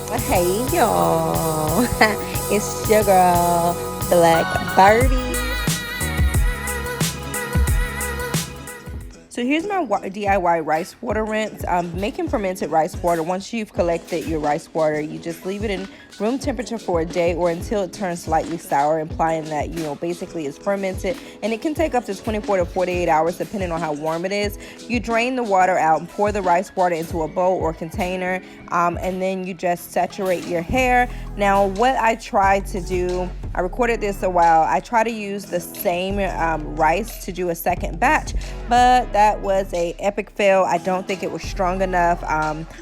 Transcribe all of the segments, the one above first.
Hey y'all, it's your girl Black Barbie. So here's my DIY rice water rinse. Making fermented rice water. Once you've collected your rice water, you just leave it in room temperature for a day or until it turns slightly sour, implying that basically it's fermented. And it can take up to 24 to 48 hours depending on how warm it is. You drain the water out and pour the rice water into a bowl or container, and then you just saturate your hair. Now, what I try to do, I recorded this a while. I try to use the same rice to do a second batch, but that was a epic fail. I don't think it was strong enough.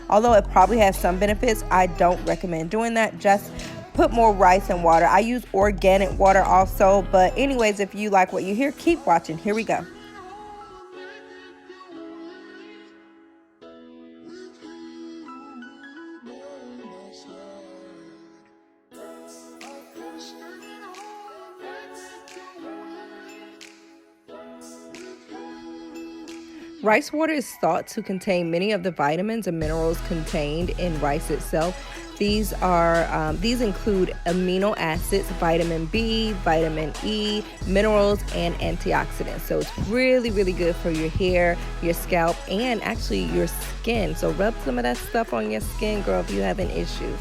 Although it probably has some benefits, I don't recommend doing that. Just put more rice and water. I use organic water also, but anyways, if you like what you hear, keep watching. Here we go. Rice water is thought to contain many of the vitamins and minerals contained in rice itself. These include amino acids, vitamin B, vitamin E, minerals, and antioxidants. So it's really, really good for your hair, your scalp, and actually your skin. So rub some of that stuff on your skin, girl, if you have an issue.